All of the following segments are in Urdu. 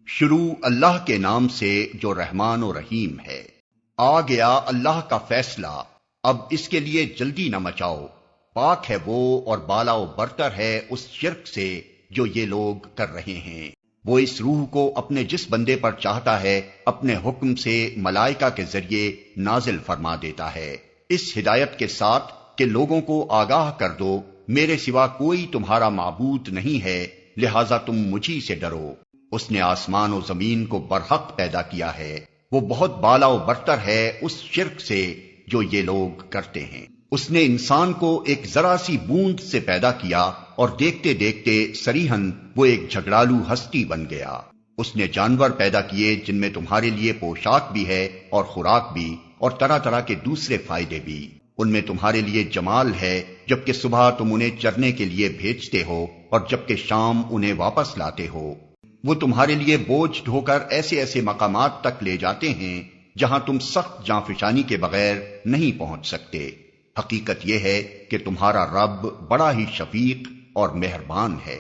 شروع اللہ کے نام سے جو رحمان و رحیم ہے۔ آ گیا اللہ کا فیصلہ، اب اس کے لیے جلدی نہ مچاؤ۔ پاک ہے وہ اور بالا و برتر ہے اس شرک سے جو یہ لوگ کر رہے ہیں۔ وہ اس روح کو اپنے جس بندے پر چاہتا ہے اپنے حکم سے ملائکہ کے ذریعے نازل فرما دیتا ہے، اس ہدایت کے ساتھ کہ لوگوں کو آگاہ کر دو میرے سوا کوئی تمہارا معبود نہیں ہے، لہذا تم مجھی سے ڈرو۔ اس نے آسمان و زمین کو برحق پیدا کیا ہے، وہ بہت بالا و برتر ہے اس شرک سے جو یہ لوگ کرتے ہیں۔ اس نے انسان کو ایک ذرا سی بوند سے پیدا کیا اور دیکھتے دیکھتے صریحاً وہ ایک جھگڑالو ہستی بن گیا۔ اس نے جانور پیدا کیے جن میں تمہارے لیے پوشاک بھی ہے اور خوراک بھی اور طرح طرح کے دوسرے فائدے بھی۔ ان میں تمہارے لیے جمال ہے جبکہ صبح تم انہیں چرنے کے لیے بھیجتے ہو اور جبکہ شام انہیں واپس لاتے ہو۔ وہ تمہارے لیے بوجھ ڈھو کر ایسے ایسے مقامات تک لے جاتے ہیں جہاں تم سخت جانفشانی کے بغیر نہیں پہنچ سکتے۔ حقیقت یہ ہے کہ تمہارا رب بڑا ہی شفیق اور مہربان ہے۔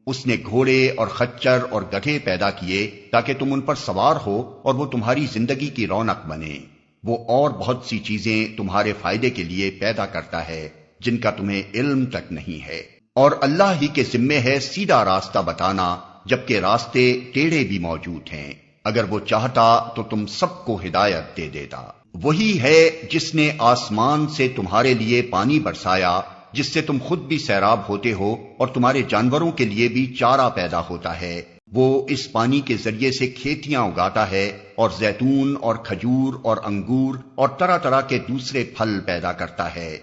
اس نے گھوڑے اور خچر اور گدھے پیدا کیے تاکہ تم ان پر سوار ہو اور وہ تمہاری زندگی کی رونق بنے۔ وہ اور بہت سی چیزیں تمہارے فائدے کے لیے پیدا کرتا ہے جن کا تمہیں علم تک نہیں ہے، اور اللہ ہی کے ذمے ہے سیدھا راستہ بتانا، جبکہ راستے ٹیڑھے بھی موجود ہیں۔ اگر وہ چاہتا تو تم سب کو ہدایت دے دیتا۔ وہی ہے جس نے آسمان سے تمہارے لیے پانی برسایا جس سے تم خود بھی سیراب ہوتے ہو اور تمہارے جانوروں کے لیے بھی چارہ پیدا ہوتا ہے۔ وہ اس پانی کے ذریعے سے کھیتیاں اگاتا ہے اور زیتون اور کھجور اور انگور اور طرح طرح کے دوسرے پھل پیدا کرتا ہے۔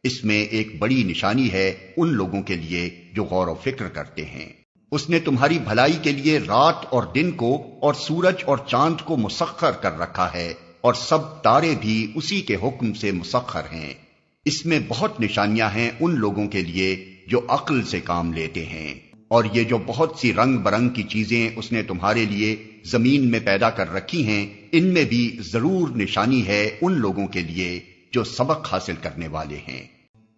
اس میں ایک بڑی نشانی ہے ان لوگوں کے لیے جو غور و فکر کرتے ہیں۔ اس نے تمہاری بھلائی کے لیے رات اور دن کو اور سورج اور چاند کو مسخر کر رکھا ہے، اور سب تارے بھی اسی کے حکم سے مسخر ہیں۔ اس میں بہت نشانیاں ہیں ان لوگوں کے لیے جو عقل سے کام لیتے ہیں۔ اور یہ جو بہت سی رنگ برنگ کی چیزیں اس نے تمہارے لیے زمین میں پیدا کر رکھی ہیں، ان میں بھی ضرور نشانی ہے ان لوگوں کے لیے جو سبق حاصل کرنے والے ہیں۔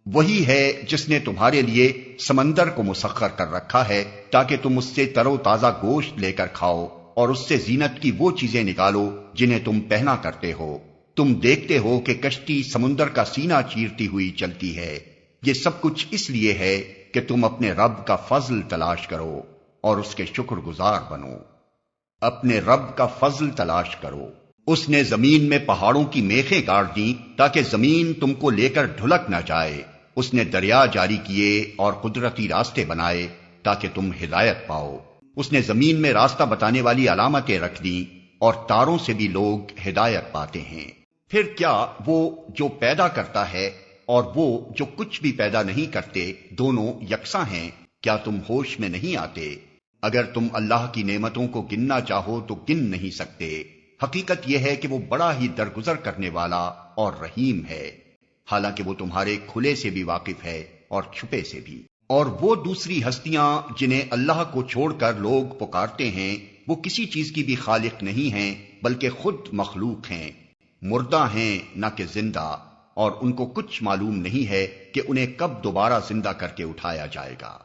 وہی ہے جس نے تمہارے لیے سمندر کو مسخر کر رکھا ہے تاکہ تم اس سے تر و تازہ گوشت لے کر کھاؤ اور اس سے زینت کی وہ چیزیں نکالو جنہیں تم پہنا کرتے ہو۔ تم دیکھتے ہو کہ کشتی سمندر کا سینہ چیرتی ہوئی چلتی ہے۔ یہ سب کچھ اس لیے ہے کہ تم اپنے رب کا فضل تلاش کرو اور اس کے شکر گزار بنو۔ اپنے رب کا فضل تلاش کرو۔ اس نے زمین میں پہاڑوں کی میخیں گاڑ دیں تاکہ زمین تم کو لے کر ڈھلک نہ جائے۔ اس نے دریا جاری کیے اور قدرتی راستے بنائے تاکہ تم ہدایت پاؤ۔ اس نے زمین میں راستہ بتانے والی علامتیں رکھ دیں اور تاروں سے بھی لوگ ہدایت پاتے ہیں۔ پھر کیا وہ جو پیدا کرتا ہے اور وہ جو کچھ بھی پیدا نہیں کرتے دونوں یکساں ہیں؟ کیا تم ہوش میں نہیں آتے؟ اگر تم اللہ کی نعمتوں کو گننا چاہو تو گن نہیں سکتے۔ حقیقت یہ ہے کہ وہ بڑا ہی درگزر کرنے والا اور رحیم ہے، حالانکہ وہ تمہارے کھلے سے بھی واقف ہے اور چھپے سے بھی۔ اور وہ دوسری ہستیاں جنہیں اللہ کو چھوڑ کر لوگ پکارتے ہیں، وہ کسی چیز کی بھی خالق نہیں ہیں بلکہ خود مخلوق ہیں، مردہ ہیں نہ کہ زندہ، اور ان کو کچھ معلوم نہیں ہے کہ انہیں کب دوبارہ زندہ کر کے اٹھایا جائے گا۔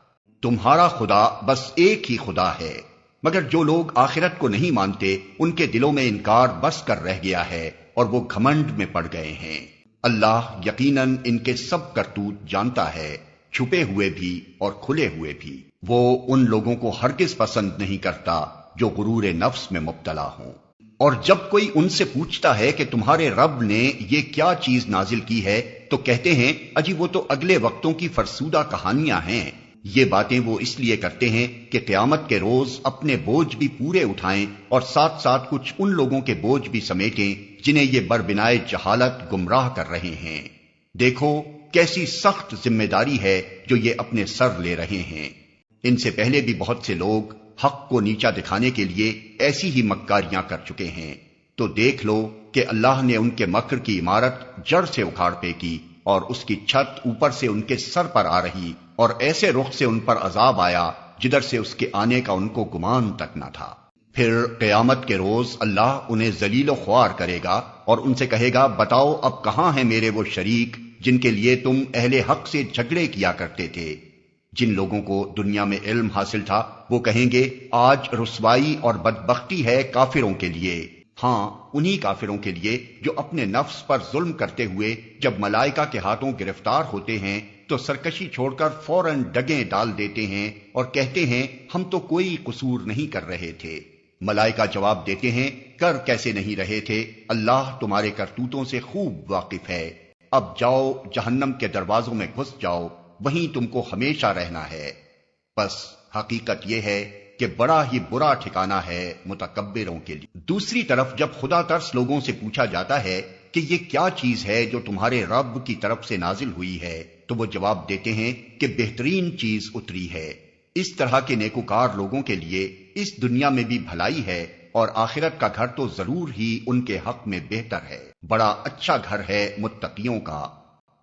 تمہارا خدا بس ایک ہی خدا ہے، مگر جو لوگ آخرت کو نہیں مانتے ان کے دلوں میں انکار بس کر رہ گیا ہے اور وہ گھمنڈ میں پڑ گئے ہیں۔ اللہ یقیناً ان کے سب کرتوت جانتا ہے، چھپے ہوئے بھی اور کھلے ہوئے بھی۔ وہ ان لوگوں کو ہرگز پسند نہیں کرتا جو غرور نفس میں مبتلا ہوں۔ اور جب کوئی ان سے پوچھتا ہے کہ تمہارے رب نے یہ کیا چیز نازل کی ہے تو کہتے ہیں اجی وہ تو اگلے وقتوں کی فرسودہ کہانیاں ہیں۔ یہ باتیں وہ اس لیے کرتے ہیں کہ قیامت کے روز اپنے بوجھ بھی پورے اٹھائیں اور ساتھ ساتھ کچھ ان لوگوں کے بوجھ بھی سمیٹیں جنہیں یہ بربنائے جہالت گمراہ کر رہے ہیں۔ دیکھو کیسی سخت ذمہ داری ہے جو یہ اپنے سر لے رہے ہیں۔ ان سے پہلے بھی بہت سے لوگ حق کو نیچا دکھانے کے لیے ایسی ہی مکاریاں کر چکے ہیں، تو دیکھ لو کہ اللہ نے ان کے مکر کی عمارت جڑ سے اکھاڑ پھینکی اور اس کی چھت اوپر سے ان کے سر پر آ رہی، اور ایسے رخ سے ان پر عذاب آیا جدھر سے اس کے آنے کا ان کو گمان تک نہ تھا۔ پھر قیامت کے روز اللہ انہیں ذلیل و خوار کرے گا اور ان سے کہے گا بتاؤ اب کہاں ہیں میرے وہ شریک جن کے لیے تم اہل حق سے جھگڑے کیا کرتے تھے؟ جن لوگوں کو دنیا میں علم حاصل تھا وہ کہیں گے آج رسوائی اور بدبختی ہے کافروں کے لیے، ہاں انہی کافروں کے لیے جو اپنے نفس پر ظلم کرتے ہوئے جب ملائکہ کے ہاتھوں گرفتار ہوتے ہیں تو سرکشی چھوڑ کر فوراً ڈگیں ڈال دیتے ہیں اور کہتے ہیں ہم تو کوئی قصور نہیں کر رہے تھے۔ ملائکہ جواب دیتے ہیں کر کیسے نہیں رہے تھے، اللہ تمہارے کرتوتوں سے خوب واقف ہے، اب جاؤ جہنم کے دروازوں میں گھس جاؤ، وہیں تم کو ہمیشہ رہنا ہے۔ بس حقیقت یہ ہے کہ بڑا ہی برا ٹھکانہ ہے متکبروں کے لیے۔ دوسری طرف جب خدا ترس لوگوں سے پوچھا جاتا ہے کہ یہ کیا چیز ہے جو تمہارے رب کی طرف سے نازل ہوئی ہے، تو وہ جواب دیتے ہیں کہ بہترین چیز اتری ہے۔ اس طرح کے نیکوکار لوگوں کے لیے اس دنیا میں بھی بھلائی ہے اور آخرت کا گھر تو ضرور ہی ان کے حق میں بہتر ہے۔ بڑا اچھا گھر ہے متقیوں کا،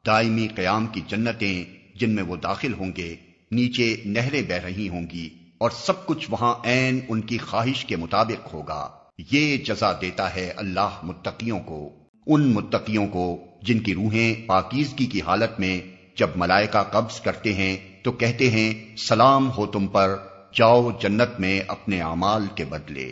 دائمی قیام کی جنتیں جن میں وہ داخل ہوں گے، نیچے نہریں بہہ رہی ہوں گی اور سب کچھ وہاں عین ان کی خواہش کے مطابق ہوگا۔ یہ جزا دیتا ہے اللہ متقیوں کو، ان متقیوں کو جن کی روحیں پاکیزگی کی حالت میں جب ملائکہ قبض کرتے ہیں تو کہتے ہیں سلام ہو تم پر، جاؤ جنت میں اپنے اعمال کے بدلے۔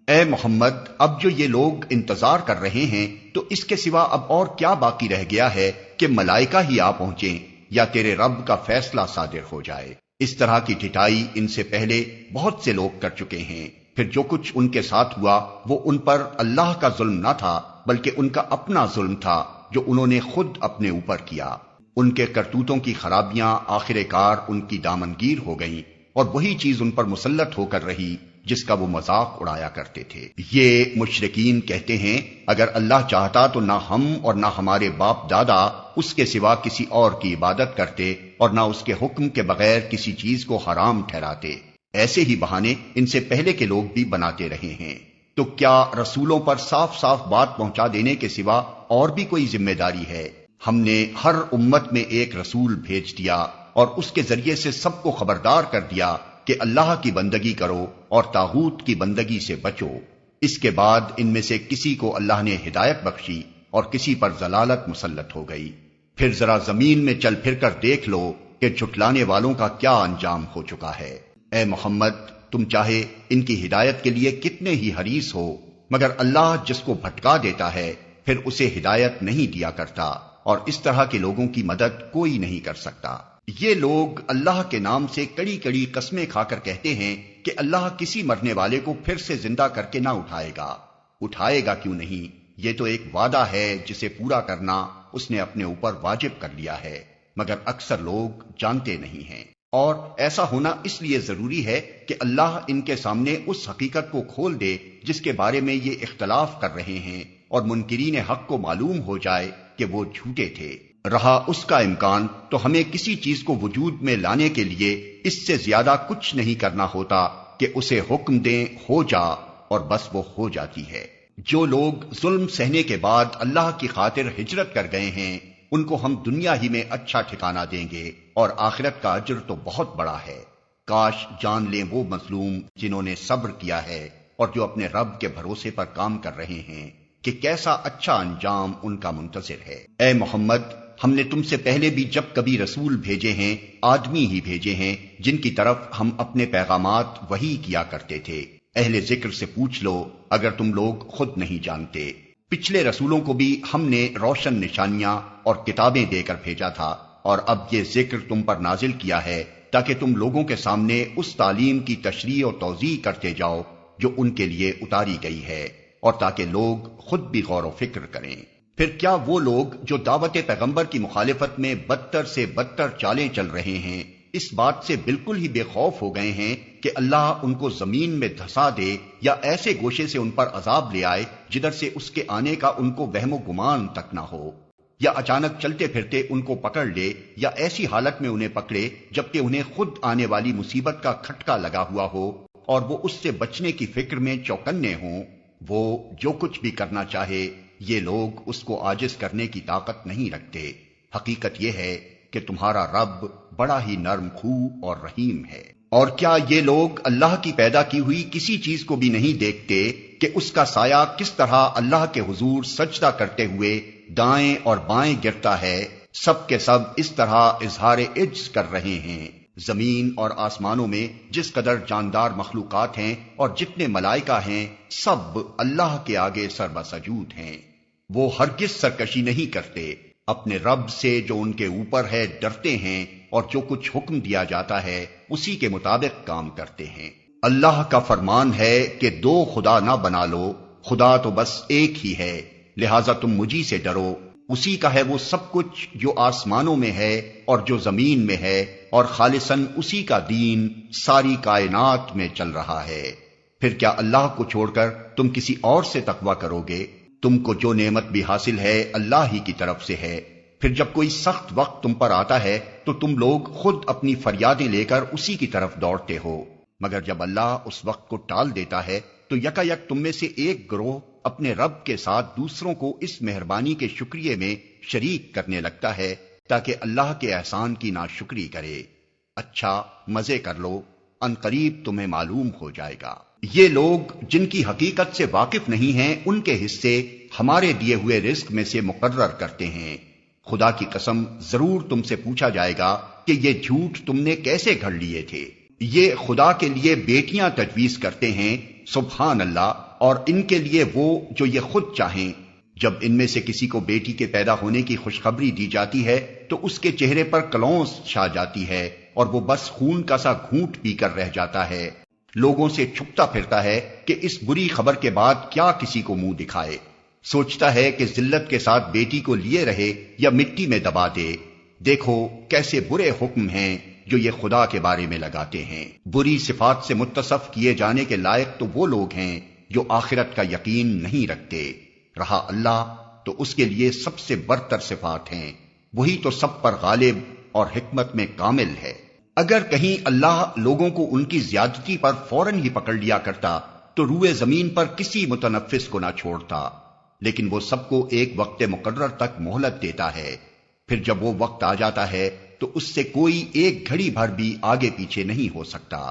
اے محمد، اب جو یہ لوگ انتظار کر رہے ہیں تو اس کے سوا اب اور کیا باقی رہ گیا ہے کہ ملائکہ ہی آ پہنچیں یا تیرے رب کا فیصلہ صادر ہو جائے۔ اس طرح کی ڈھٹائی ان سے پہلے بہت سے لوگ کر چکے ہیں، پھر جو کچھ ان کے ساتھ ہوا وہ ان پر اللہ کا ظلم نہ تھا بلکہ ان کا اپنا ظلم تھا جو انہوں نے خود اپنے اوپر کیا۔ ان کے کرتوتوں کی خرابیاں آخر کار ان کی دامنگیر ہو گئیں اور وہی چیز ان پر مسلط ہو کر رہی جس کا وہ مذاق اڑایا کرتے تھے۔ یہ مشرکین کہتے ہیں اگر اللہ چاہتا تو نہ ہم اور نہ ہمارے باپ دادا اس کے سوا کسی اور کی عبادت کرتے اور نہ اس کے حکم کے بغیر کسی چیز کو حرام ٹھہراتے۔ ایسے ہی بہانے ان سے پہلے کے لوگ بھی بناتے رہے ہیں۔ تو کیا رسولوں پر صاف صاف بات پہنچا دینے کے سوا اور بھی کوئی ذمہ داری ہے؟ ہم نے ہر امت میں ایک رسول بھیج دیا اور اس کے ذریعے سے سب کو خبردار کر دیا کہ اللہ کی بندگی کرو اور طاغوت کی بندگی سے بچو۔ اس کے بعد ان میں سے کسی کو اللہ نے ہدایت بخشی اور کسی پر ضلالت مسلط ہو گئی۔ پھر ذرا زمین میں چل پھر کر دیکھ لو کہ جھٹلانے والوں کا کیا انجام ہو چکا ہے۔ اے محمد، تم چاہے ان کی ہدایت کے لیے کتنے ہی حریص ہو، مگر اللہ جس کو بھٹکا دیتا ہے پھر اسے ہدایت نہیں دیا کرتا، اور اس طرح کے لوگوں کی مدد کوئی نہیں کر سکتا۔ یہ لوگ اللہ کے نام سے کڑی کڑی قسمیں کھا کر کہتے ہیں کہ اللہ کسی مرنے والے کو پھر سے زندہ کر کے نہ اٹھائے گا۔ اٹھائے گا کیوں نہیں؟ یہ تو ایک وعدہ ہے جسے پورا کرنا اس نے اپنے اوپر واجب کر لیا ہے، مگر اکثر لوگ جانتے نہیں ہیں۔ اور ایسا ہونا اس لیے ضروری ہے کہ اللہ ان کے سامنے اس حقیقت کو کھول دے جس کے بارے میں یہ اختلاف کر رہے ہیں، اور منکرین حق کو معلوم ہو جائے کہ وہ جھوٹے تھے۔ رہا اس کا امکان تو ہمیں کسی چیز کو وجود میں لانے کے لیے اس سے زیادہ کچھ نہیں کرنا ہوتا کہ اسے حکم دیں ہو جا، اور بس وہ ہو جاتی ہے۔ جو لوگ ظلم سہنے کے بعد اللہ کی خاطر ہجرت کر گئے ہیں ان کو ہم دنیا ہی میں اچھا ٹھکانہ دیں گے اور آخرت کا اجر تو بہت بڑا ہے۔ کاش جان لیں وہ مظلوم جنہوں نے صبر کیا ہے اور جو اپنے رب کے بھروسے پر کام کر رہے ہیں کہ کیسا اچھا انجام ان کا منتظر ہے۔ اے محمد، ہم نے تم سے پہلے بھی جب کبھی رسول بھیجے ہیں آدمی ہی بھیجے ہیں جن کی طرف ہم اپنے پیغامات وحی کیا کرتے تھے۔ اہل ذکر سے پوچھ لو اگر تم لوگ خود نہیں جانتے۔ پچھلے رسولوں کو بھی ہم نے روشن نشانیاں اور کتابیں دے کر بھیجا تھا، اور اب یہ ذکر تم پر نازل کیا ہے تاکہ تم لوگوں کے سامنے اس تعلیم کی تشریح اور توضیح کرتے جاؤ جو ان کے لیے اتاری گئی ہے، اور تاکہ لوگ خود بھی غور و فکر کریں۔ پھر کیا وہ لوگ جو دعوت پیغمبر کی مخالفت میں بدتر سے بدتر چالیں چل رہے ہیں اس بات سے بالکل ہی بے خوف ہو گئے ہیں کہ اللہ ان کو زمین میں دھسا دے یا ایسے گوشے سے ان پر عذاب لے آئے جدھر سے اس کے آنے کا ان کو وہم و گمان تک نہ ہو، یا اچانک چلتے پھرتے ان کو پکڑ لے، یا ایسی حالت میں انہیں پکڑے جبکہ انہیں خود آنے والی مصیبت کا کھٹکا لگا ہوا ہو اور وہ اس سے بچنے کی فکر میں چوکنے ہوں۔ وہ جو کچھ بھی کرنا چاہے یہ لوگ اس کو عاجز کرنے کی طاقت نہیں رکھتے۔ حقیقت یہ ہے کہ تمہارا رب بڑا ہی نرم خو اور رحیم ہے۔ اور کیا یہ لوگ اللہ کی پیدا کی ہوئی کسی چیز کو بھی نہیں دیکھتے کہ اس کا سایہ کس طرح اللہ کے حضور سجدہ کرتے ہوئے دائیں اور بائیں گرتا ہے؟ سب کے سب اس طرح اظہار عجز کر رہے ہیں۔ زمین اور آسمانوں میں جس قدر جاندار مخلوقات ہیں اور جتنے ملائکہ ہیں سب اللہ کے آگے سربسجود ہیں۔ وہ ہرگز سرکشی نہیں کرتے، اپنے رب سے جو ان کے اوپر ہے ڈرتے ہیں، اور جو کچھ حکم دیا جاتا ہے اسی کے مطابق کام کرتے ہیں۔ اللہ کا فرمان ہے کہ دو خدا نہ بنا لو، خدا تو بس ایک ہی ہے، لہذا تم مجھی سے ڈرو، اسی کا ہے وہ سب کچھ جو آسمانوں میں ہے اور جو زمین میں ہے، اور خالصاً اسی کا دین ساری کائنات میں چل رہا ہے۔ پھر کیا اللہ کو چھوڑ کر تم کسی اور سے تقویٰ کرو گے؟ تم کو جو نعمت بھی حاصل ہے اللہ ہی کی طرف سے ہے۔ پھر جب کوئی سخت وقت تم پر آتا ہے تو تم لوگ خود اپنی فریادیں لے کر اسی کی طرف دوڑتے ہو، مگر جب اللہ اس وقت کو ٹال دیتا ہے تو یکا یک تم میں سے ایک گروہ اپنے رب کے ساتھ دوسروں کو اس مہربانی کے شکریہ میں شریک کرنے لگتا ہے تاکہ اللہ کے احسان کی ناشکری کرے۔ اچھا مزے کر لو، ان قریب تمہیں معلوم ہو جائے گا۔ یہ لوگ جن کی حقیقت سے واقف نہیں ہیں ان کے حصے ہمارے دیے ہوئے رزق میں سے مقرر کرتے ہیں۔ خدا کی قسم ضرور تم سے پوچھا جائے گا کہ یہ جھوٹ تم نے کیسے گھڑ لیے تھے۔ یہ خدا کے لیے بیٹیاں تجویز کرتے ہیں، سبحان اللہ، اور ان کے لیے وہ جو یہ خود چاہیں۔ جب ان میں سے کسی کو بیٹی کے پیدا ہونے کی خوشخبری دی جاتی ہے تو اس کے چہرے پر کلونس چھا جاتی ہے اور وہ بس خون کا سا گھونٹ پی کر رہ جاتا ہے، لوگوں سے چھپتا پھرتا ہے کہ اس بری خبر کے بعد کیا کسی کو منہ دکھائے۔ سوچتا ہے کہ ذلت کے ساتھ بیٹی کو لیے رہے یا مٹی میں دبا دے۔ دیکھو کیسے برے حکم ہیں جو یہ خدا کے بارے میں لگاتے ہیں۔ بری صفات سے متصف کیے جانے کے لائق تو وہ لوگ ہیں جو آخرت کا یقین نہیں رکھتے۔ رہا اللہ تو اس کے لیے سب سے برتر صفات ہیں، وہی تو سب پر غالب اور حکمت میں کامل ہے۔ اگر کہیں اللہ لوگوں کو ان کی زیادتی پر فوراً ہی پکڑ لیا کرتا تو روئے زمین پر کسی متنفس کو نہ چھوڑتا، لیکن وہ سب کو ایک وقت مقرر تک مہلت دیتا ہے، پھر جب وہ وقت آ جاتا ہے تو اس سے کوئی ایک گھڑی بھر بھی آگے پیچھے نہیں ہو سکتا۔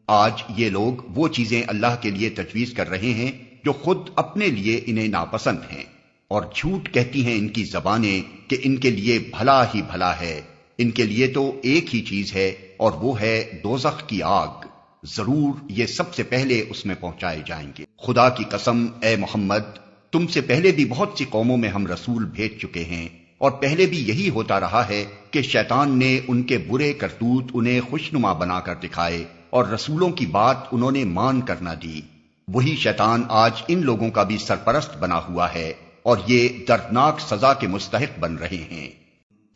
آج یہ لوگ وہ چیزیں اللہ کے لیے تجویز کر رہے ہیں جو خود اپنے لیے انہیں ناپسند ہیں، اور جھوٹ کہتی ہیں ان کی زبانیں کہ ان کے لیے بھلا ہی بھلا ہے۔ ان کے لیے تو ایک ہی چیز ہے اور وہ ہے دوزخ کی آگ، ضرور یہ سب سے پہلے اس میں پہنچائے جائیں گے۔ خدا کی قسم اے محمد، تم سے پہلے بھی بہت سی قوموں میں ہم رسول بھیج چکے ہیں، اور پہلے بھی یہی ہوتا رہا ہے کہ شیطان نے ان کے برے کرتوت انہیں خوشنما بنا کر دکھائے اور رسولوں کی بات انہوں نے مان کر نہ دی۔ وہی شیطان آج ان لوگوں کا بھی سرپرست بنا ہوا ہے اور یہ دردناک سزا کے مستحق بن رہے ہیں۔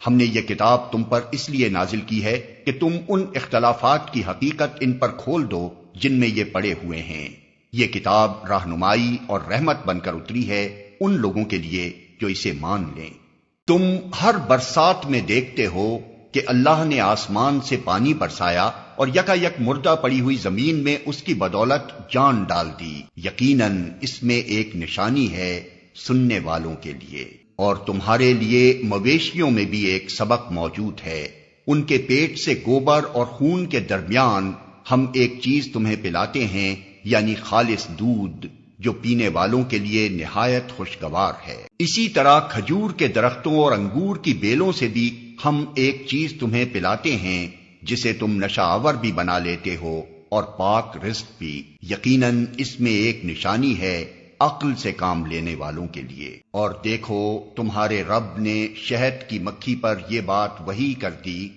ہم نے یہ کتاب تم پر اس لیے نازل کی ہے کہ تم ان اختلافات کی حقیقت ان پر کھول دو جن میں یہ پڑے ہوئے ہیں۔ یہ کتاب رہنمائی اور رحمت بن کر اتری ہے ان لوگوں کے لیے جو اسے مان لیں۔ تم ہر برسات میں دیکھتے ہو کہ اللہ نے آسمان سے پانی برسایا اور یکا یک مردہ پڑی ہوئی زمین میں اس کی بدولت جان ڈال دی، یقیناً اس میں ایک نشانی ہے سننے والوں کے لیے۔ اور تمہارے لیے مویشیوں میں بھی ایک سبق موجود ہے، ان کے پیٹ سے گوبر اور خون کے درمیان ہم ایک چیز تمہیں پلاتے ہیں، یعنی خالص دودھ جو پینے والوں کے لیے نہایت خوشگوار ہے۔ اسی طرح کھجور کے درختوں اور انگور کی بیلوں سے بھی ہم ایک چیز تمہیں پلاتے ہیں جسے تم نشہ آور بھی بنا لیتے ہو اور پاک رزق بھی، یقیناً اس میں ایک نشانی ہے عقل سے کام لینے والوں کے لیے۔ اور دیکھو تمہارے رب نے شہد کی مکھی پر یہ بات وحی کر دی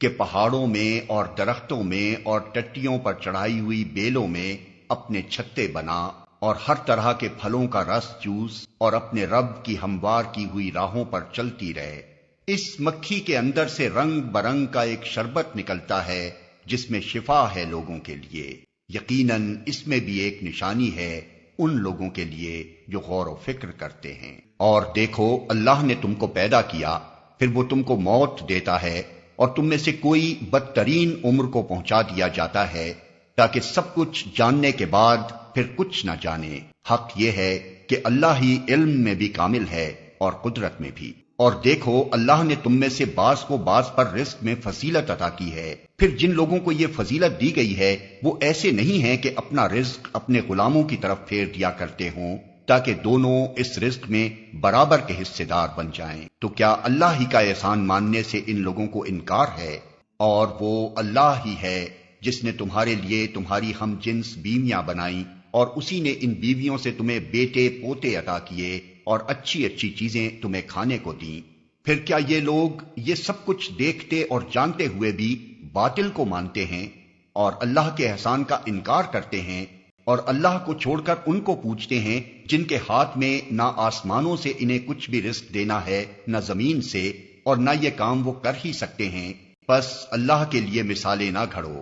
کہ پہاڑوں میں اور درختوں میں اور ٹٹیوں پر چڑھائی ہوئی بیلوں میں اپنے چھتے بنا اور ہر طرح کے پھلوں کا رس چوس اور اپنے رب کی ہموار کی ہوئی راہوں پر چلتی رہے۔ اس مکھی کے اندر سے رنگ برنگ کا ایک شربت نکلتا ہے جس میں شفا ہے لوگوں کے لیے، یقیناً اس میں بھی ایک نشانی ہے ان لوگوں کے لیے جو غور و فکر کرتے ہیں۔ اور دیکھو اللہ نے تم کو پیدا کیا، پھر وہ تم کو موت دیتا ہے اور تم میں سے کوئی بدترین عمر کو پہنچا دیا جاتا ہے تاکہ سب کچھ جاننے کے بعد پھر کچھ نہ جانے۔ حق یہ ہے کہ اللہ ہی علم میں بھی کامل ہے اور قدرت میں بھی۔ اور دیکھو اللہ نے تم میں سے بعض کو بعض پر رزق میں فضیلت عطا کی ہے، پھر جن لوگوں کو یہ فضیلت دی گئی ہے وہ ایسے نہیں ہیں کہ اپنا رزق اپنے غلاموں کی طرف پھیر دیا کرتے ہوں تاکہ دونوں اس رزق میں برابر کے حصے دار بن جائیں۔ تو کیا اللہ ہی کا احسان ماننے سے ان لوگوں کو انکار ہے؟ اور وہ اللہ ہی ہے جس نے تمہارے لیے تمہاری ہم جنس بیویاں بنائیں اور اسی نے ان بیویوں سے تمہیں بیٹے پوتے عطا کیے اور اچھی اچھی چیزیں تمہیں کھانے کو دیں۔ پھر کیا یہ لوگ یہ سب کچھ دیکھتے اور جانتے ہوئے بھی باطل کو مانتے ہیں اور اللہ کے احسان کا انکار کرتے ہیں اور اللہ کو چھوڑ کر ان کو پوچھتے ہیں جن کے ہاتھ میں نہ آسمانوں سے انہیں کچھ بھی رزق دینا ہے نہ زمین سے، اور نہ یہ کام وہ کر ہی سکتے ہیں؟ بس اللہ کے لیے مثالیں نہ گھڑو،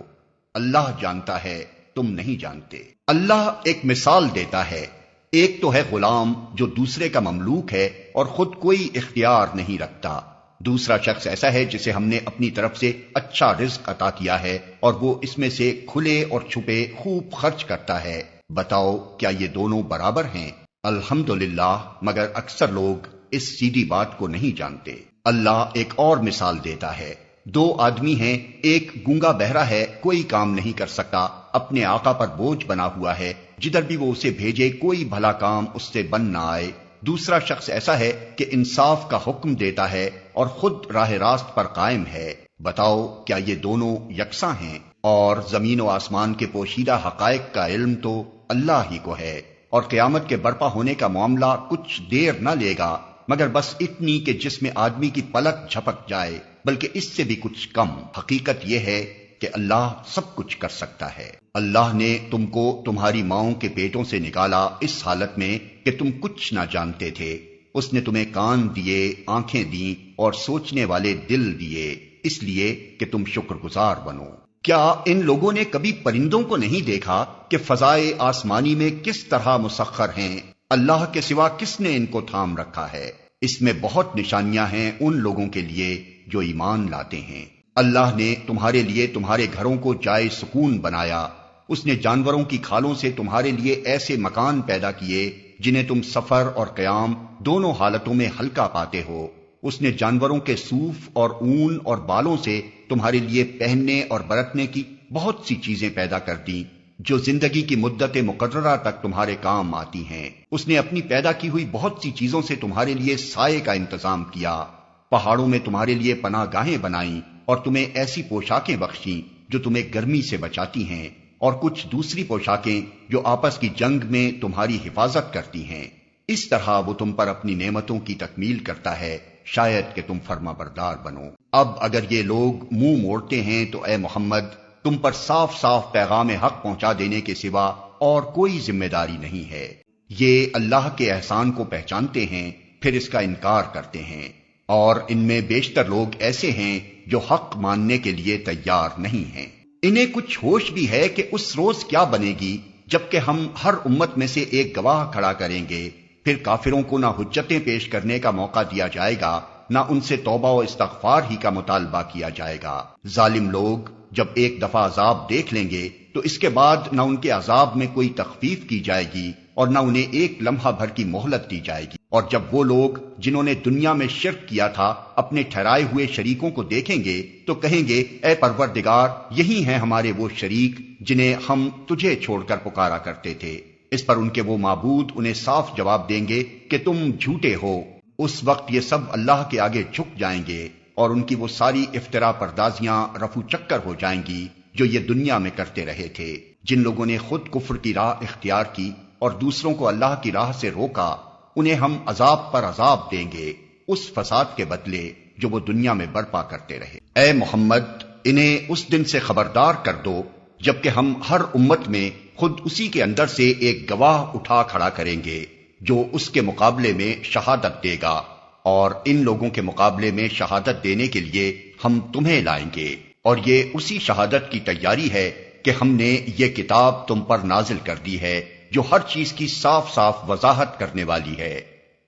اللہ جانتا ہے تم نہیں جانتے۔ اللہ ایک مثال دیتا ہے، ایک تو ہے غلام جو دوسرے کا مملوک ہے اور خود کوئی اختیار نہیں رکھتا، دوسرا شخص ایسا ہے جسے ہم نے اپنی طرف سے اچھا رزق عطا کیا ہے اور وہ اس میں سے کھلے اور چھپے خوب خرچ کرتا ہے۔ بتاؤ کیا یہ دونوں برابر ہیں؟ الحمدللہ، مگر اکثر لوگ اس سیدھی بات کو نہیں جانتے۔ اللہ ایک اور مثال دیتا ہے، دو آدمی ہیں، ایک گونگا بہرا ہے، کوئی کام نہیں کر سکتا، اپنے آقا پر بوجھ بنا ہوا ہے، جدھر بھی وہ اسے بھیجے کوئی بھلا کام اس سے بن نہ آئے۔ دوسرا شخص ایسا ہے کہ انصاف کا حکم دیتا ہے اور خود راہ راست پر قائم ہے۔ بتاؤ کیا یہ دونوں یکساں ہیں؟ اور زمین و آسمان کے پوشیدہ حقائق کا علم تو اللہ ہی کو ہے، اور قیامت کے برپا ہونے کا معاملہ کچھ دیر نہ لے گا مگر بس اتنی کہ جس میں آدمی کی پلک جھپک جائے، بلکہ اس سے بھی کچھ کم۔ حقیقت یہ ہے کہ اللہ سب کچھ کر سکتا ہے۔ اللہ نے تم کو تمہاری ماؤں کے پیٹوں سے نکالا اس حالت میں کہ تم کچھ نہ جانتے تھے۔ اس نے تمہیں کان دیے، آنکھیں دیں اور سوچنے والے دل دیے، اس لیے کہ تم شکر گزار بنو۔ کیا ان لوگوں نے کبھی پرندوں کو نہیں دیکھا کہ فضائے آسمانی میں کس طرح مسخر ہیں؟ اللہ کے سوا کس نے ان کو تھام رکھا ہے؟ اس میں بہت نشانیاں ہیں ان لوگوں کے لیے جو ایمان لاتے ہیں۔ اللہ نے تمہارے لیے تمہارے گھروں کو جائے سکون بنایا، اس نے جانوروں کی کھالوں سے تمہارے لیے ایسے مکان پیدا کیے جنہیں تم سفر اور قیام دونوں حالتوں میں ہلکا پاتے ہو۔ اس نے جانوروں کے صوف اور اون اور بالوں سے تمہارے لیے پہننے اور برتنے کی بہت سی چیزیں پیدا کر دیں جو زندگی کی مدت مقررہ تک تمہارے کام آتی ہیں۔ اس نے اپنی پیدا کی ہوئی بہت سی چیزوں سے تمہارے لیے سائے کا انتظام کیا، پہاڑوں میں تمہارے لیے پناہ گاہیں بنائیں اور تمہیں ایسی پوشاکیں بخشیں جو تمہیں گرمی سے بچاتی ہیں، اور کچھ دوسری پوشاکیں جو آپس کی جنگ میں تمہاری حفاظت کرتی ہیں۔ اس طرح وہ تم پر اپنی نعمتوں کی تکمیل کرتا ہے، شاید کہ تم فرما بردار بنو۔ اب اگر یہ لوگ منہ موڑتے ہیں تو اے محمد تم پر صاف صاف پیغام حق پہنچا دینے کے سوا اور کوئی ذمہ داری نہیں ہے۔ یہ اللہ کے احسان کو پہچانتے ہیں پھر اس کا انکار کرتے ہیں، اور ان میں بیشتر لوگ ایسے ہیں جو حق ماننے کے لیے تیار نہیں ہیں۔ انہیں کچھ ہوش بھی ہے کہ اس روز کیا بنے گی جبکہ ہم ہر امت میں سے ایک گواہ کھڑا کریں گے، پھر کافروں کو نہ حجتیں پیش کرنے کا موقع دیا جائے گا نہ ان سے توبہ و استغفار ہی کا مطالبہ کیا جائے گا۔ ظالم لوگ جب ایک دفعہ عذاب دیکھ لیں گے تو اس کے بعد نہ ان کے عذاب میں کوئی تخفیف کی جائے گی اور نہ انہیں ایک لمحہ بھر کی مہلت دی جائے گی۔ اور جب وہ لوگ جنہوں نے دنیا میں شرک کیا تھا اپنے ٹھہرائے ہوئے شریکوں کو دیکھیں گے تو کہیں گے اے پروردگار یہی ہیں ہمارے وہ شریک جنہیں ہم تجھے چھوڑ کر پکارا کرتے تھے۔ اس پر ان کے وہ معبود انہیں صاف جواب دیں گے کہ تم جھوٹے ہو۔ اس وقت یہ سب اللہ کے آگے جھک جائیں گے اور ان کی وہ ساری افترا پردازیاں رفو چکر ہو جائیں گی جو یہ دنیا میں کرتے رہے تھے۔ جن لوگوں نے خود کفر کی راہ اختیار کی اور دوسروں کو اللہ کی راہ سے روکا انہیں ہم عذاب پر عذاب دیں گے اس فساد کے بدلے جو وہ دنیا میں برپا کرتے رہے۔ اے محمد انہیں اس دن سے خبردار کر دو جبکہ ہم ہر امت میں خود اسی کے اندر سے ایک گواہ اٹھا کھڑا کریں گے جو اس کے مقابلے میں شہادت دے گا، اور ان لوگوں کے مقابلے میں شہادت دینے کے لیے ہم تمہیں لائیں گے، اور یہ اسی شہادت کی تیاری ہے کہ ہم نے یہ کتاب تم پر نازل کر دی ہے جو ہر چیز کی صاف صاف وضاحت کرنے والی ہے،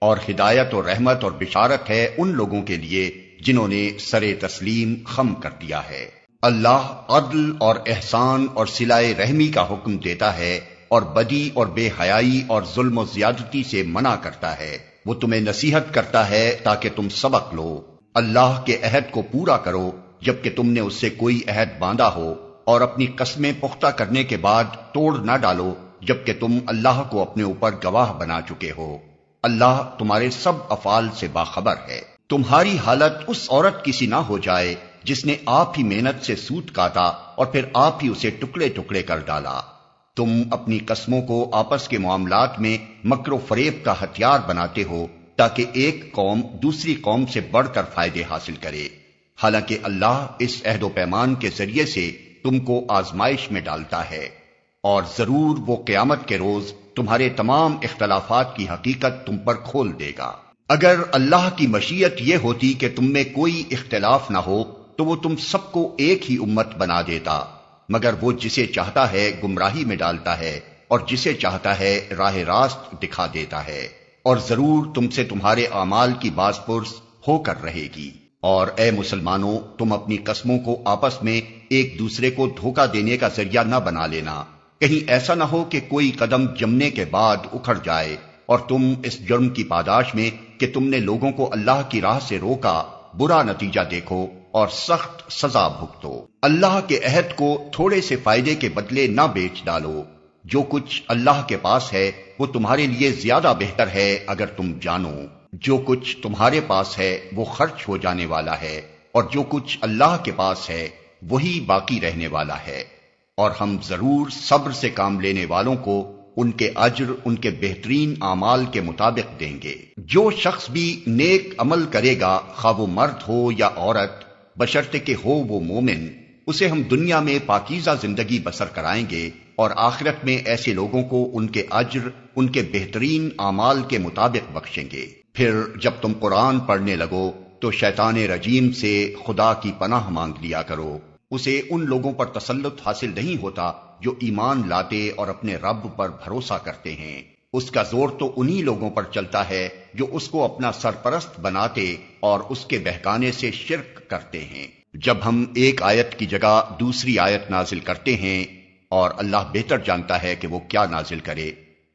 اور ہدایت اور رحمت اور بشارت ہے ان لوگوں کے لیے جنہوں نے سر تسلیم خم کر دیا ہے۔ اللہ عدل اور احسان اور صلہ رحمی کا حکم دیتا ہے اور بدی اور بے حیائی اور ظلم و زیادتی سے منع کرتا ہے۔ وہ تمہیں نصیحت کرتا ہے تاکہ تم سبق لو۔ اللہ کے عہد کو پورا کرو جبکہ تم نے اس سے کوئی عہد باندھا ہو، اور اپنی قسمیں پختہ کرنے کے بعد توڑ نہ ڈالو جبکہ تم اللہ کو اپنے اوپر گواہ بنا چکے ہو۔ اللہ تمہارے سب افعال سے باخبر ہے۔ تمہاری حالت اس عورت کی سی نہ ہو جائے جس نے آپ ہی محنت سے سوت کاٹا اور پھر آپ ہی اسے ٹکڑے ٹکڑے کر ڈالا۔ تم اپنی قسموں کو آپس کے معاملات میں مکر و فریب کا ہتھیار بناتے ہو تاکہ ایک قوم دوسری قوم سے بڑھ کر فائدے حاصل کرے، حالانکہ اللہ اس عہد و پیمان کے ذریعے سے تم کو آزمائش میں ڈالتا ہے، اور ضرور وہ قیامت کے روز تمہارے تمام اختلافات کی حقیقت تم پر کھول دے گا۔ اگر اللہ کی مشیت یہ ہوتی کہ تم میں کوئی اختلاف نہ ہو تو وہ تم سب کو ایک ہی امت بنا دیتا، مگر وہ جسے چاہتا ہے گمراہی میں ڈالتا ہے اور جسے چاہتا ہے راہ راست دکھا دیتا ہے، اور ضرور تم سے تمہارے اعمال کی باز پرس ہو کر رہے گی۔ اور اے مسلمانوں، تم اپنی قسموں کو آپس میں ایک دوسرے کو دھوکہ دینے کا ذریعہ نہ بنا لینا، کہیں ایسا نہ ہو کہ کوئی قدم جمنے کے بعد اکھڑ جائے اور تم اس جرم کی پاداش میں کہ تم نے لوگوں کو اللہ کی راہ سے روکا برا نتیجہ دیکھو اور سخت سزا بھگتو۔ اللہ کے عہد کو تھوڑے سے فائدے کے بدلے نہ بیچ ڈالو، جو کچھ اللہ کے پاس ہے وہ تمہارے لیے زیادہ بہتر ہے اگر تم جانو، جو کچھ تمہارے پاس ہے وہ خرچ ہو جانے والا ہے، اور جو کچھ اللہ کے پاس ہے وہی باقی رہنے والا ہے، اور ہم ضرور صبر سے کام لینے والوں کو ان کے اجر ان کے بہترین اعمال کے مطابق دیں گے۔ جو شخص بھی نیک عمل کرے گا، خواہ وہ مرد ہو یا عورت، بشرطے کہ ہو وہ مومن، اسے ہم دنیا میں پاکیزہ زندگی بسر کرائیں گے، اور آخرت میں ایسے لوگوں کو ان کے اجر ان کے بہترین اعمال کے مطابق بخشیں گے۔ پھر جب تم قرآن پڑھنے لگو تو شیطان رجیم سے خدا کی پناہ مانگ لیا کرو، اسے ان لوگوں پر تسلط حاصل نہیں ہوتا جو ایمان لاتے اور اپنے رب پر بھروسہ کرتے ہیں، اس کا زور تو انہی لوگوں پر چلتا ہے جو اس کو اپنا سرپرست بناتے اور اس کے بہکانے سے شرک کرتے ہیں۔ جب ہم ایک آیت کی جگہ دوسری آیت نازل کرتے ہیں اور اللہ بہتر جانتا ہے کہ وہ کیا نازل کرے،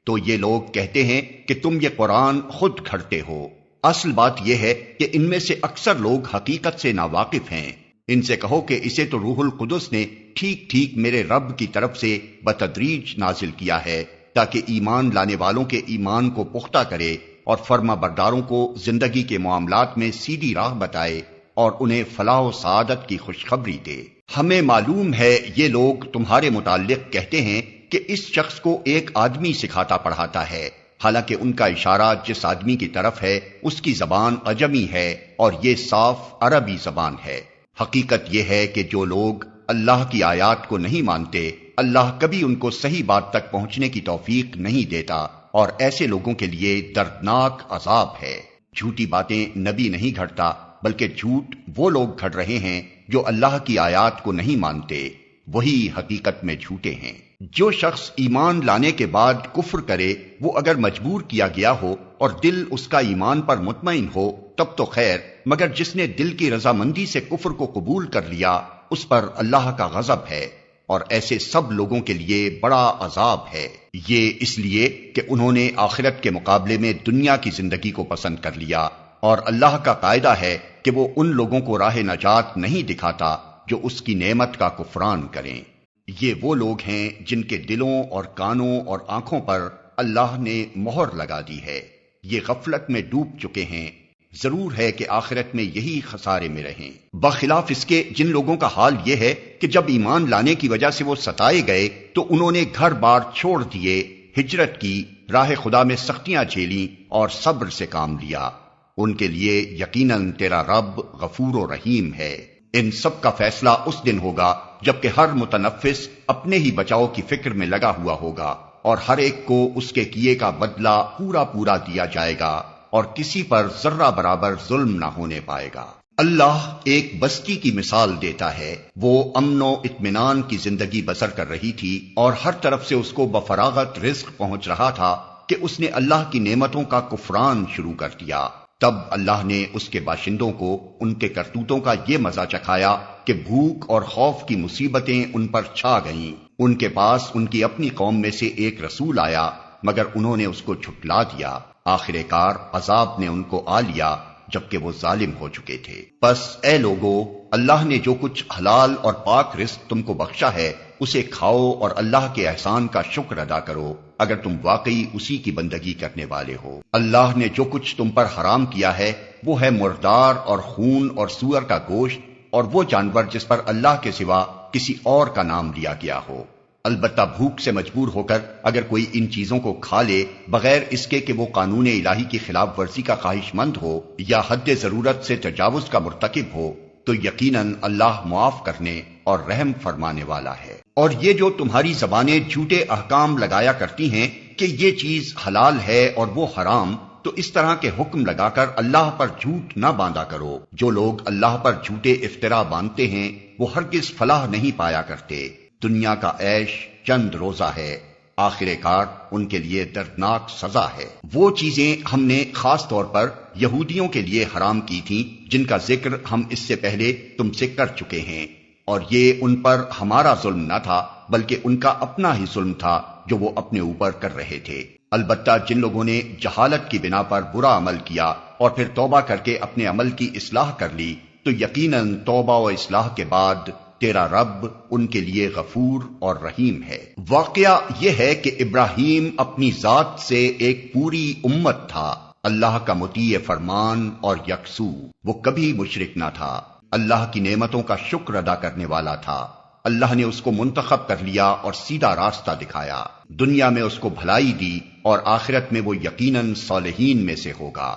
تو یہ لوگ کہتے ہیں کہ تم یہ قرآن خود گھڑتے ہو۔ اصل بات یہ ہے کہ ان میں سے اکثر لوگ حقیقت سے ناواقف ہیں۔ ان سے کہو کہ اسے تو روح القدس نے ٹھیک ٹھیک میرے رب کی طرف سے بتدریج نازل کیا ہے، تاکہ ایمان لانے والوں کے ایمان کو پختہ کرے اور فرما برداروں کو زندگی کے معاملات میں سیدھی راہ بتائے اور انہیں فلاح و سعادت کی خوشخبری دے۔ ہمیں معلوم ہے یہ لوگ تمہارے متعلق کہتے ہیں کہ اس شخص کو ایک آدمی سکھاتا پڑھاتا ہے، حالانکہ ان کا اشارہ جس آدمی کی طرف ہے اس کی زبان عجمی ہے اور یہ صاف عربی زبان ہے۔ حقیقت یہ ہے کہ جو لوگ اللہ کی آیات کو نہیں مانتے، اللہ کبھی ان کو صحیح بات تک پہنچنے کی توفیق نہیں دیتا، اور ایسے لوگوں کے لیے دردناک عذاب ہے۔ جھوٹی باتیں نبی نہیں گھڑتا، بلکہ جھوٹ وہ لوگ گھڑ رہے ہیں جو اللہ کی آیات کو نہیں مانتے، وہی حقیقت میں جھوٹے ہیں۔ جو شخص ایمان لانے کے بعد کفر کرے، وہ اگر مجبور کیا گیا ہو اور دل اس کا ایمان پر مطمئن ہو تب تو خیر، مگر جس نے دل کی رضامندی سے کفر کو قبول کر لیا اس پر اللہ کا غضب ہے، اور ایسے سب لوگوں کے لیے بڑا عذاب ہے۔ یہ اس لیے کہ انہوں نے آخرت کے مقابلے میں دنیا کی زندگی کو پسند کر لیا، اور اللہ کا قاعدہ ہے کہ وہ ان لوگوں کو راہ نجات نہیں دکھاتا جو اس کی نعمت کا کفران کریں۔ یہ وہ لوگ ہیں جن کے دلوں اور کانوں اور آنکھوں پر اللہ نے مہر لگا دی ہے، یہ غفلت میں ڈوب چکے ہیں، ضرور ہے کہ آخرت میں یہی خسارے میں رہیں۔ بخلاف اس کے جن لوگوں کا حال یہ ہے کہ جب ایمان لانے کی وجہ سے وہ ستائے گئے تو انہوں نے گھر بار چھوڑ دیے، ہجرت کی، راہ خدا میں سختیاں جھیلیں اور صبر سے کام لیا، ان کے لیے یقیناً تیرا رب غفور و رحیم ہے۔ ان سب کا فیصلہ اس دن ہوگا جبکہ ہر متنفس اپنے ہی بچاؤ کی فکر میں لگا ہوا ہوگا، اور ہر ایک کو اس کے کیے کا بدلہ پورا پورا دیا جائے گا، اور کسی پر ذرہ برابر ظلم نہ ہونے پائے گا۔ اللہ ایک بستی کی مثال دیتا ہے، وہ امن و اطمینان کی زندگی بسر کر رہی تھی اور ہر طرف سے اس کو بفراغت رزق پہنچ رہا تھا کہ اس نے اللہ کی نعمتوں کا کفران شروع کر دیا۔ تب اللہ نے اس کے باشندوں کو ان کے کرتوتوں کا یہ مزہ چکھایا کہ بھوک اور خوف کی مصیبتیں ان پر چھا گئیں۔ ان کے پاس ان کی اپنی قوم میں سے ایک رسول آیا، مگر انہوں نے اس کو جھٹلا دیا۔ آخر کار عذاب نے ان کو آ لیا جبکہ وہ ظالم ہو چکے تھے۔ بس اے لوگو، اللہ نے جو کچھ حلال اور پاک رزق تم کو بخشا ہے اسے کھاؤ اور اللہ کے احسان کا شکر ادا کرو اگر تم واقعی اسی کی بندگی کرنے والے ہو۔ اللہ نے جو کچھ تم پر حرام کیا ہے وہ ہے مردار اور خون اور سور کا گوشت اور وہ جانور جس پر اللہ کے سوا کسی اور کا نام لیا گیا ہو۔ البتہ بھوک سے مجبور ہو کر اگر کوئی ان چیزوں کو کھا لے بغیر اس کے کہ وہ قانون الہی کی خلاف ورزی کا خواہش مند ہو یا حد ضرورت سے تجاوز کا مرتکب ہو تو یقیناً اللہ معاف کرنے اور رحم فرمانے والا ہے۔ اور یہ جو تمہاری زبانیں جھوٹے احکام لگایا کرتی ہیں کہ یہ چیز حلال ہے اور وہ حرام، تو اس طرح کے حکم لگا کر اللہ پر جھوٹ نہ باندھا کرو۔ جو لوگ اللہ پر جھوٹے افطرا باندھتے ہیں وہ ہرگز فلاح نہیں پایا کرتے۔ دنیا کا عیش چند روزہ ہے، آخر کار ان کے لیے دردناک سزا ہے۔ وہ چیزیں ہم نے خاص طور پر یہودیوں کے لیے حرام کی تھیں جن کا ذکر ہم اس سے پہلے تم سے کر چکے ہیں، اور یہ ان پر ہمارا ظلم نہ تھا بلکہ ان کا اپنا ہی ظلم تھا جو وہ اپنے اوپر کر رہے تھے۔ البتہ جن لوگوں نے جہالت کی بنا پر برا عمل کیا اور پھر توبہ کر کے اپنے عمل کی اصلاح کر لی تو یقیناً توبہ و اصلاح کے بعد تیرا رب ان کے لیے غفور اور رحیم ہے۔ واقعہ یہ ہے کہ ابراہیم اپنی ذات سے ایک پوری امت تھا، اللہ کا مطیع فرمان اور یکسو۔ وہ کبھی مشرک نہ تھا، اللہ کی نعمتوں کا شکر ادا کرنے والا تھا۔ اللہ نے اس کو منتخب کر لیا اور سیدھا راستہ دکھایا، دنیا میں اس کو بھلائی دی اور آخرت میں وہ یقیناً صالحین میں سے ہوگا۔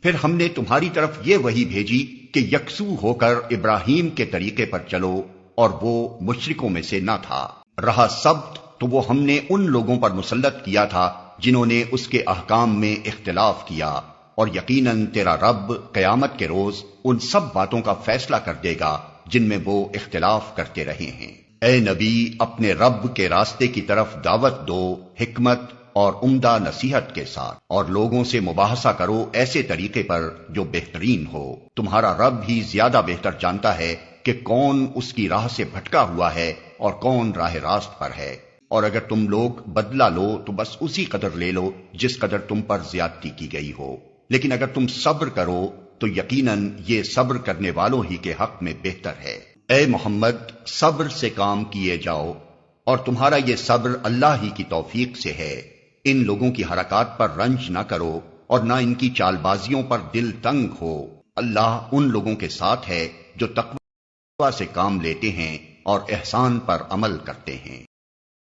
پھر ہم نے تمہاری طرف یہ وحی بھیجی کہ یکسو ہو کر ابراہیم کے طریقے پر چلو، اور وہ مشرکوں میں سے نہ تھا۔ رہا سبت تو وہ ہم نے ان لوگوں پر مسلط کیا تھا جنہوں نے اس کے احکام میں اختلاف کیا، اور یقیناً تیرا رب قیامت کے روز ان سب باتوں کا فیصلہ کر دے گا جن میں وہ اختلاف کرتے رہے ہیں۔ اے نبی، اپنے رب کے راستے کی طرف دعوت دو حکمت اور عمدہ نصیحت کے ساتھ، اور لوگوں سے مباحثہ کرو ایسے طریقے پر جو بہترین ہو۔ تمہارا رب ہی زیادہ بہتر جانتا ہے کہ کون اس کی راہ سے بھٹکا ہوا ہے اور کون راہ راست پر ہے۔ اور اگر تم لوگ بدلہ لو تو بس اسی قدر لے لو جس قدر تم پر زیادتی کی گئی ہو، لیکن اگر تم صبر کرو تو یقیناً یہ صبر کرنے والوں ہی کے حق میں بہتر ہے۔ اے محمد، صبر سے کام کیے جاؤ، اور تمہارا یہ صبر اللہ ہی کی توفیق سے ہے۔ ان لوگوں کی حرکات پر رنج نہ کرو اور نہ ان کی چال بازیوں پر دل تنگ ہو۔ اللہ ان لوگوں کے ساتھ ہے جو تقوی سے کام لیتے ہیں اور احسان پر عمل کرتے ہیں۔